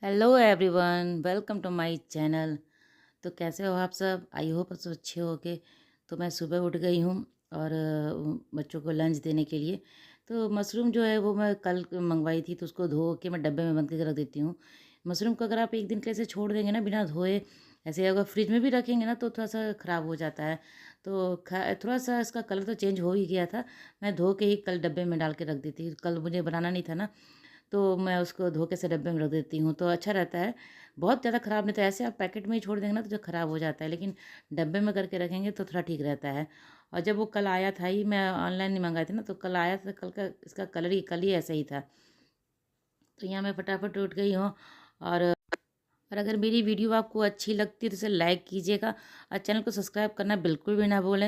Hello everyone, welcome to my channel. तो कैसे हो आप सब? आई होप सब अच्छे होगे। तो मैं सुबह उठ गई हूँ और बच्चों को लंच देने के लिए तो मशरूम जो है वो मैं कल मंगवाई थी, तो उसको धो के मैं डब्बे में बंद करके रख देती हूँ। मशरूम को अगर आप एक दिन के लिए ऐसे छोड़ देंगे ना बिना धोए, ऐसे अगर फ्रिज में भी रखेंगे ना तो थोड़ा सा ख़राब हो जाता है। तो थोड़ा सा इसका कलर तो चेंज हो ही गया था। मैं धो के ही कल डब्बे में डाल के रख दी थी, कल मुझे बनाना नहीं था ना, तो मैं उसको धो के से डब्बे में रख देती हूँ तो अच्छा रहता है। बहुत ज़्यादा ख़राब नहीं, तो ऐसे आप पैकेट में ही छोड़ देंगे ना तो जो ख़राब हो जाता है, लेकिन डब्बे में करके रखेंगे तो थोड़ा ठीक रहता है। और जब वो कल आया था ही, मैं ऑनलाइन नहीं मंगाए थे ना, तो कल आया था, कल का इसका कलर ही कल ही ऐसा ही था। तो यहाँ मैं फटाफट उठ गई हूँ। और और अगर मेरी वीडियो आपको अच्छी लगती है तो इसे लाइक कीजिएगा और चैनल को सब्सक्राइब करना बिल्कुल भी ना भूलें।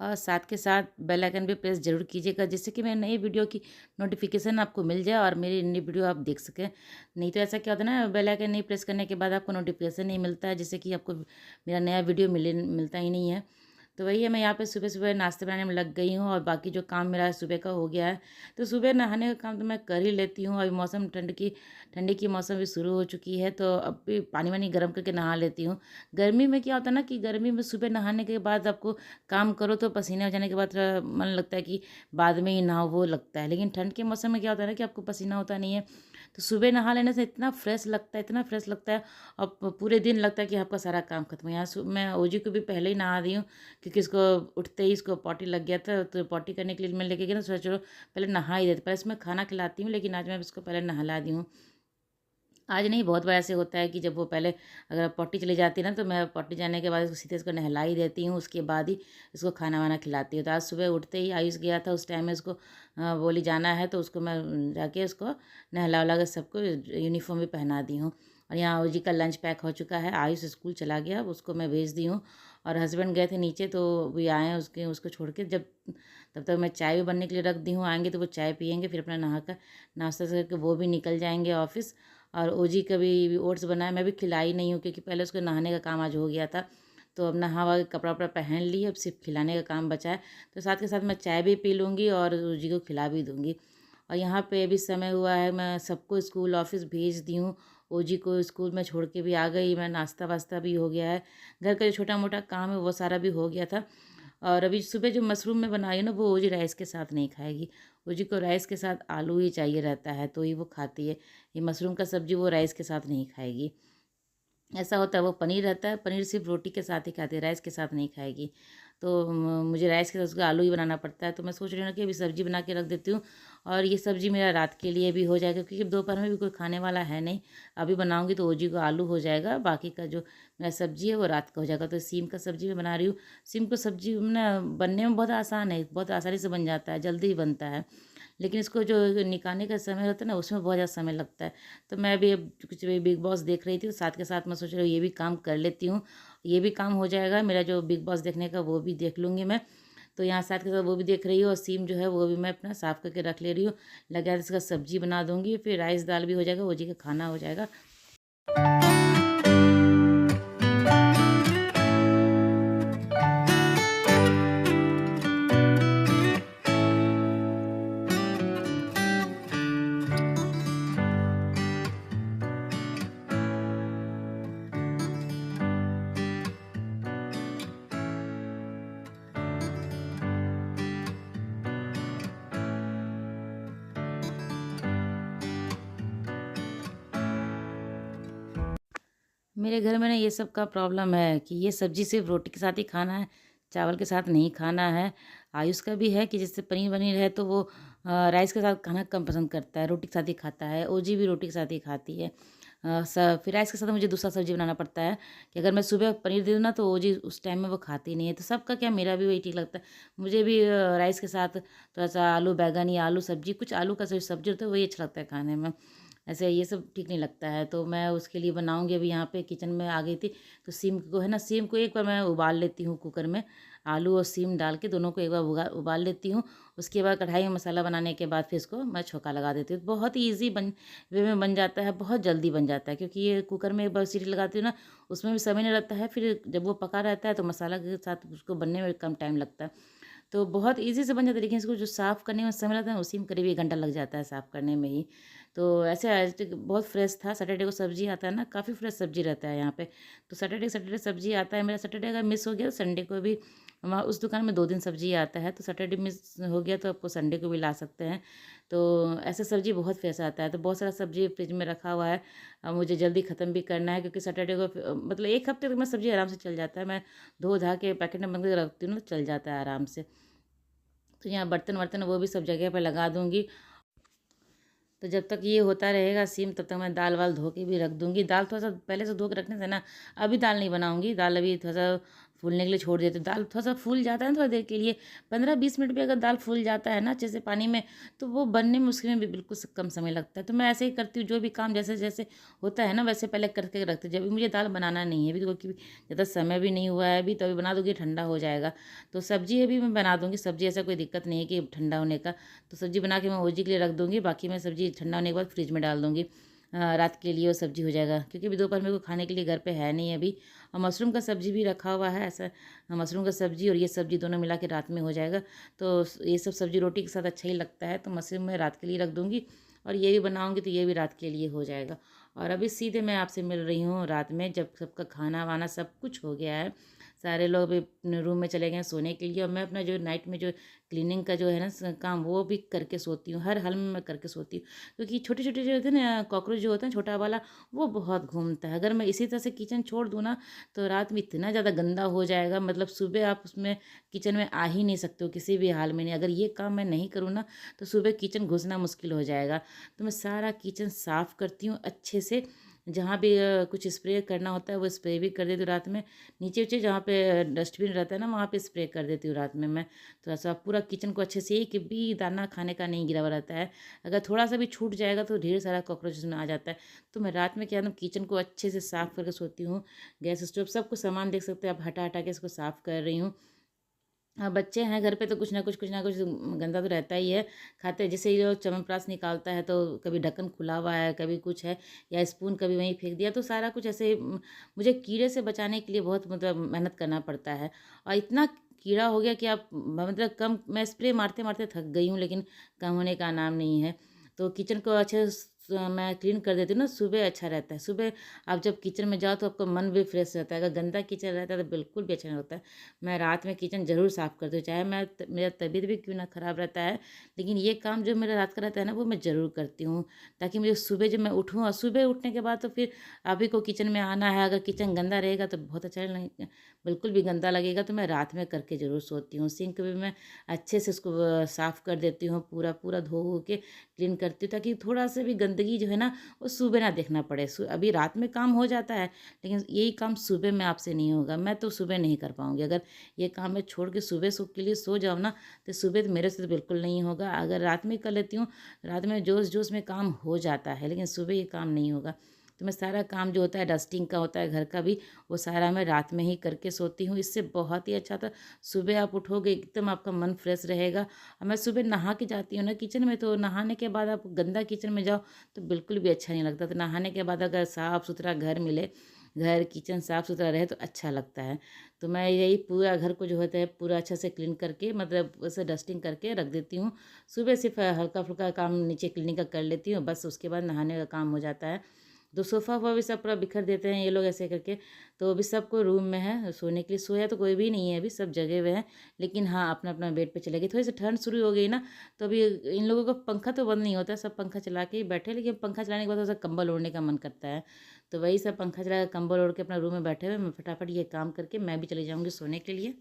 और साथ के साथ बेल आइकन भी प्रेस जरूर कीजिएगा, जिससे कि मेरी नई वीडियो की नोटिफिकेशन आपको मिल जाए और मेरी नई वीडियो आप देख सकें। नहीं तो ऐसा क्या होता है ना, बेल आइकन नहीं प्रेस करने के बाद आपको नोटिफिकेशन नहीं मिलता है, जिससे कि आपको मेरा नया वीडियो मिलता ही नहीं है। तो वही है, मैं यहाँ पे सुबह सुबह नाश्ते बनाने में लग गई हूँ और बाकी जो काम मेरा सुबह का हो गया है। तो सुबह नहाने का काम तो मैं कर ही लेती हूँ। अभी मौसम ठंडी की मौसम भी शुरू हो चुकी है, तो अब भी पानी वानी गर्म करके नहा लेती हूँ। गर्मी में क्या होता है ना कि गर्मी में सुबह नहाने के बाद आपको काम करो तो पसीने हो जाने के बाद थोड़ा मन लगता है कि बाद में ही नहाओ, वो लगता है। लेकिन ठंड के मौसम में क्या होता है ना कि आपको पसीना होता नहीं है, तो सुबह नहा लेने से इतना फ्रेश लगता है, इतना फ्रेश लगता है। और पूरे दिन लगता है कि आपका सारा काम खत्म है। यहाँ मैं ओजी को भी पहले ही नहा दी हूँ, क्योंकि इसको उठते ही इसको पॉटी लग गया था, तो पॉटी करने के लिए मैं लेके गई ना, सोचा चलो पहले नहा ही देते। पहले इसमें खाना खिलाती हूँ, लेकिन आज मैं इसको पहले नहला दी हूँ। आज नहीं, बहुत बार ऐसे होता है कि जब वो पहले अगर पॉटी चली जाती है ना, तो मैं पॉटी जाने के बाद इसको सीधे इसको नहला ही देती हूँ, उसके बाद ही इसको खाना वाना खिलाती हूँ। तो आज सुबह उठते ही आयुष गया था, उस टाइम में इसको बोली जाना है, तो उसको मैं जाके उसको नहला वला के सबको यूनिफॉर्म भी पहना दी हूँ। और यहाँ ओजी का लंच पैक हो चुका है, आयुष स्कूल चला गया, अब उसको मैं भेज दी हूँ। और हस्बैंड गए थे नीचे, तो भी आए हैं उसको छोड़ के। जब तब तक मैं चाय भी बनने के लिए रख दी हूँ, आएंगे तो वो चाय पियेंगे, फिर अपना नहा कर नाश्ता करके वो भी निकल जाएंगे ऑफिस। और ओजी का भी ओट्स बनाया, मैं भी खिलाई नहीं हूँ, क्योंकि पहले उसको नहाने का काम आज हो गया था। तो अब नहा वहा के कपड़ा वपड़ा पहन ली, अब सिर्फ खिलाने का काम बचा है। तो साथ के साथ मैं चाय भी पी लूँगी और ओजी को खिला भी दूँगी। और यहाँ पे भी समय हुआ है, मैं सबको स्कूल ऑफिस भेज दी हूँ। ओजी को स्कूल में छोड़ के भी आ गई मैं, नाश्ता वास्ता भी हो गया है, घर का जो छोटा मोटा काम है वो सारा भी हो गया था। और अभी सुबह जो मशरूम में बनाई है ना, वो ओजी राइस के साथ नहीं खाएगी। ओजी को राइस के साथ आलू ही चाहिए रहता है, तो ही वो खाती है। ये मशरूम का सब्जी वो राइस के साथ नहीं खाएगी। ऐसा होता है, वो पनीर रहता है, पनीर सिर्फ रोटी के साथ ही खाती है, राइस के साथ नहीं खाएगी। तो मुझे राइस के साथ उसका आलू ही बनाना पड़ता है। तो मैं सोच रही हूँ ना कि अभी सब्जी बना के रख देती हूँ, और ये सब्जी मेरा रात के लिए भी हो जाएगा, क्योंकि दोपहर में भी कोई खाने वाला है नहीं। अभी बनाऊँगी तो ओजी को आलू हो जाएगा, बाकी का जो मेरा सब्जी है वो रात का हो जाएगा। तो सीम का सब्जी मैं बना रही हूँ। सीम को सब्जी ना बनने में बहुत आसान है, बहुत आसानी से बन जाता है, जल्दी ही बनता है। लेकिन इसको जो निकालने का समय होता है ना, उसमें बहुत ज़्यादा समय लगता है। तो मैं भी अब कुछ भी बिग बॉस देख रही थी, तो साथ के साथ मैं सोच रही हूँ ये भी काम कर लेती हूँ। ये भी काम हो जाएगा मेरा, जो बिग बॉस देखने का वो भी देख लूँगी मैं। तो यहाँ साथ के साथ वो भी देख रही हूँ, और सीम जो है वो भी मैं अपना साफ़ करके रख ले रही हूँ। लगा इसका सब्जी बना दूँगी, फिर राइस दाल भी हो जाएगा, वो जी का खाना हो जाएगा। मेरे घर में ना ये सब का प्रॉब्लम है कि ये सब्जी सिर्फ रोटी के साथ ही खाना है, चावल के साथ नहीं खाना है। आयुष का भी है कि जैसे पनीर वनीर है तो वो राइस के साथ खाना कम पसंद करता है, रोटी के साथ ही खाता है। ओजी भी रोटी के साथ ही खाती है। फिर राइस के साथ मुझे दूसरा सब्जी बनाना पड़ता है, कि अगर मैं सुबह पनीर दे दूँ ना तो ओजी उस टाइम में वो खाती नहीं है। तो सबका क्या, मेरा भी वही ठीक लगता है। मुझे भी राइस के साथ थोड़ा सा आलू बैंगन या आलू सब्जी, कुछ आलू का सब्जी होता है, वही अच्छा लगता है खाने में। ऐसे ये सब ठीक नहीं लगता है, तो मैं उसके लिए बनाऊंगी। अभी यहाँ पे किचन में आ गई थी, तो सीम को है ना, सीम को एक बार मैं उबाल लेती हूँ कुकर में, आलू और सीम डाल के दोनों को एक बार उबाल लेती हूँ। उसके बाद कढ़ाई में मसाला बनाने के बाद फिर इसको मैं छौंका लगा देती हूँ। बहुत ही ईजी वे में बन जाता है, बहुत जल्दी बन जाता है, क्योंकि ये कुकर में एक बार सीटी लगाती हूँ ना, उसमें भी समय नहीं लगता है। फिर जब वो पका रहता है तो मसाला के साथ उसको बनने में कम टाइम लगता है। तो बहुत ईज़ी से बन जाता है, लेकिन इसको जो साफ़ करने में समय लगता है ना, उसी में करीब 1 घंटा लग जाता है साफ़ करने में ही। तो ऐसे आज तक बहुत फ्रेश था, सैटरडे को सब्ज़ी आता है ना, काफ़ी फ्रेश सब्ज़ी रहता है यहाँ पे। तो सैटरडे सैटरडे सब्ज़ी आता है मेरा, सैटरडे अगर मिस हो गया तो संडे को भी वहाँ उस दुकान में 2 दिन सब्ज़ी आता है, तो सैटरडे मिस हो गया तो आपको संडे को भी ला सकते हैं। तो ऐसे सब्ज़ी बहुत फ्रेश आता है, तो बहुत सारा सब्ज़ी फ्रिज में रखा हुआ है। मुझे जल्दी ख़त्म भी करना है, क्योंकि सैटरडे को मतलब 1 हफ़्ते तक मैं सब्ज़ी आराम से चल जाता है। मैं धो-धा के पैकेट में बंद करके रखती हूँ ना, तो चल जाता है आराम से। तो यहाँ बर्तन-वर्तन वो भी सब जगह पे लगा दूँगी। तो जब तक ये होता रहेगा सीम, तब तक मैं दाल-वाल धो के भी रख दूँगी। दाल थोड़ा-सा पहले से धो के रखने से ना, अभी दाल नहीं बनाऊँगी, दाल अभी थोड़ा-सा फूलने के लिए छोड़ देती हूँ। दाल थोड़ा-सा फूल जाता है ना थोड़ी देर के लिए, 15-20 मिनट भी अगर दाल फूल जाता है ना अच्छे से पानी में, तो वो बनने में उसमें भी बिल्कुल कम समय लगता है। तो मैं ऐसे ही करती हूँ, जो भी काम जैसे-जैसे होता है ना, वैसे पहले करके रखती हूँ। जब भी मुझे दाल बनाना नहीं है, अभी तो क्योंकि ज़्यादा समय भी नहीं हुआ है अभी, तो अभी बना दूँगी, ठंडा हो जाएगा। तो सब्ज़ी अभी मैं बना दूँगी, सब्ज़ी ऐसा कोई दिक्कत नहीं है कि ठंडा होने का। तो सब्ज़ी बना के मैं ओजी के लिए रख दूँगी, बाकी मैं सब्ज़ी ठंडा होने के बाद फ्रिज में डाल दूँगी। रात के लिए वो सब्ज़ी हो जाएगा, क्योंकि अभी दोपहर में को खाने के लिए घर पे है नहीं अभी। और मशरूम का सब्ज़ी भी रखा हुआ है ऐसा, मशरूम का सब्ज़ी और ये सब्ज़ी दोनों मिला के रात में हो जाएगा। तो ये सब सब्ज़ी रोटी के साथ अच्छा ही लगता है, तो मशरूम मैं रात के लिए रख दूँगी, और ये भी बनाऊँगी तो ये भी रात के लिए हो जाएगा। और अभी सीधे मैं आपसे मिल रही हूँ रात में, जब सबका खाना-वाना सब कुछ हो गया है। सारे लोग अभी अपने रूम में चले गए हैं सोने के लिए, और मैं अपना जो नाइट में जो क्लीनिंग का जो है ना काम, वो भी करके सोती हूँ। हर हाल में मैं करके सोती हूँ, क्योंकि छोटे-छोटे जो होते हैं ना कॉकरोच जो होते हैं छोटा वाला, वो बहुत घूमता है। अगर मैं इसी तरह से किचन छोड़ दूँ ना, तो रात में इतना ज़्यादा गंदा हो जाएगा, मतलब सुबह आप उसमें किचन में आ ही नहीं सकते हो किसी भी हाल में नहीं। अगर ये काम मैं नहीं करूँ ना, तो सुबह किचन घुसना मुश्किल हो जाएगा। तो मैं सारा किचन साफ़ करती हूँ अच्छे से। जहाँ भी कुछ स्प्रे करना होता है वो स्प्रे भी कर देती हूँ रात में। नीचे-ऊचे जहाँ पे डस्टबिन रहता है ना, वहाँ पे स्प्रे कर देती हूँ रात में मैं। थोड़ा-सा पूरा किचन को अच्छे से, एक भी दाना खाने का नहीं गिरा हुआ रहता है। अगर थोड़ा-सा भी छूट जाएगा तो ढेर सारा कॉकरोच उसमें आ जाता है। तो मैं रात में क्या है ना, किचन को अच्छे से साफ़ करके सोती हूँ। गैस स्टोव सब कुछ सामान देख सकते हैं आप, हटा-हटा के इसको साफ़ कर रही हूँ। हाँ, बच्चे हैं घर पे तो कुछ ना कुछ गंदा तो रहता ही है। खाते जैसे ये जो च्यवनप्राश निकालता है, तो कभी ढक्कन खुला हुआ है, कभी कुछ है, या स्पून कभी वहीं फेंक दिया, तो सारा कुछ ऐसे मुझे कीड़े से बचाने के लिए बहुत मतलब मेहनत करना पड़ता है। और इतना कीड़ा हो गया कि आप मतलब कम, मैं स्प्रे मारते-मारते थक गई हूँ, लेकिन कम होने का नाम नहीं है। तो किचन को अच्छे से मैं क्लीन कर देती हूँ ना, सुबह अच्छा रहता है। सुबह आप जब किचन में जाओ तो आपका मन भी फ्रेश रहता है। अगर गंदा किचन रहता है तो बिल्कुल भी अच्छा नहीं होता है। मैं रात में किचन ज़रूर साफ़ करती हूँ, चाहे मेरा तबीयत भी क्यों ना ख़राब रहता है, लेकिन ये काम जो मेरा रात का रहता है ना, वो मैं ज़रूर करती हूँ, ताकि मुझे सुबह जब मैं उठूँ, और सुबह उठने के बाद तो फिर आप ही को किचन में आना है। अगर किचन गंदा रहेगा तो बहुत अच्छा नहीं, बिल्कुल भी गंदा लगेगा। तो मैं रात में करके ज़रूर सोती हूँ। सिंक भी मैं अच्छे से उसको साफ़ कर देती हूँ, पूरा धो के क्लीन करती हूँ, ताकि थोड़ा-सा भी गंदगी जो है ना, वो सुबह ना देखना पड़े। अभी रात में काम हो जाता है, लेकिन यही काम सुबह में आपसे नहीं होगा। मैं तो सुबह नहीं कर पाऊँगी। अगर ये काम मैं छोड़ के सुबह के लिए सो जाऊँ ना, तो सुबह तो मेरे से तो बिल्कुल नहीं होगा। अगर रात में कर लेती हूँ, रात में जोश-जोश में काम हो जाता है, लेकिन सुबह ये काम नहीं होगा। तो मैं सारा काम जो होता है, डस्टिंग का होता है घर का भी, वो सारा मैं रात में ही करके सोती हूँ। इससे बहुत ही अच्छा, था सुबह आप उठोगे एकदम आपका मन फ्रेश रहेगा। और मैं सुबह नहा के जाती हूँ ना किचन में, तो नहाने के बाद आप गंदा किचन में जाओ तो बिल्कुल भी अच्छा नहीं लगता। तो नहाने के बाद अगर साफ़-सुथरा घर मिले, घर किचन साफ़-सुथरा रहे, तो अच्छा लगता है। तो मैं यही पूरा घर को जो होता है पूरा अच्छा से क्लीन करके, मतलब उसे डस्टिंग करके रख देती हूँ। सुबह सिर्फ़ हल्का-फुल्का काम नीचे क्लीनिंग का कर लेती हूँ, बस उसके बाद नहाने का काम हो जाता है। तो सोफ़ा-वोफ़ा भी सब पूरा बिखेर देते हैं ये लोग ऐसे करके। तो अभी सबको रूम में है, सोने के लिए सोया तो कोई भी नहीं है अभी, सब जगे हुए हैं। लेकिन हाँ, अपना-अपना बेड पे चले गए। थोड़ी-सी ठंड शुरू हो गई ना, तो अभी इन लोगों का पंखा तो बंद नहीं होता है, सब पंखा चला के ही बैठे हैं, लेकिन पंखा चलाने के बाद थोड़ा-सा कंबल ओढ़ने का मन करता है। तो वही सब पंखा चला के कंबल ओढ़ के अपना रूम में बैठे हुए, मैं फटाफट ये काम करके मैं भी चली जाऊँगी सोने के लिए।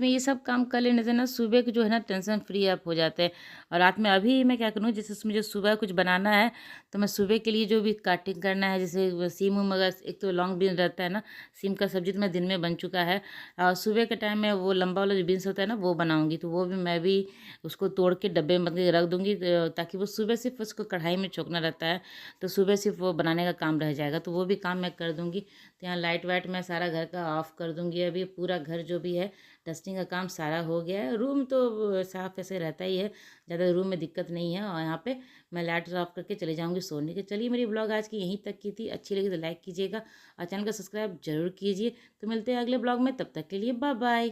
रात में ये सब काम कर लेने से ना सुबह को जो है ना टेंशन फ्री आप हो जाते हैं। और रात में अभी मैं क्या करूँ, जैसे मुझे सुबह कुछ बनाना है तो मैं सुबह के लिए जो भी काटिंग करना है, जैसे सीम उम अगर एक तो लॉन्ग बीन रहता है ना, सीम का सब्जी तो मैं दिन में बन चुका है। और सुबह के टाइम में वो लंबा वाला जो बीन्स होता है ना वो बनाऊंगी, तो वो भी मैं भी उसको तोड़ के डब्बे में बंद करके रख दूंगी, ताकि वो सुबह सिर्फ उसको कढ़ाई में छोंकना रहता है, तो सुबह सिर्फ वो बनाने का काम रह जाएगा, तो वो भी काम मैं कर दूंगी। तो यहाँ लाइट वाइट मैं सारा घर का ऑफ कर दूंगी। अभी पूरा घर जो भी है डस्टिंग का काम सारा हो गया है। रूम तो साफ ऐसे रहता ही है, ज़्यादा रूम में दिक्कत नहीं है। और यहाँ पे मैं लाइट ऑफ करके चले जाऊँगी सोने के। चलिए मेरी ब्लॉग आज की यहीं तक की थी, अच्छी लगी तो लाइक कीजिएगा और चैनल को सब्सक्राइब जरूर कीजिए। तो मिलते हैं अगले ब्लॉग में, तब तक के लिए बाय बाय।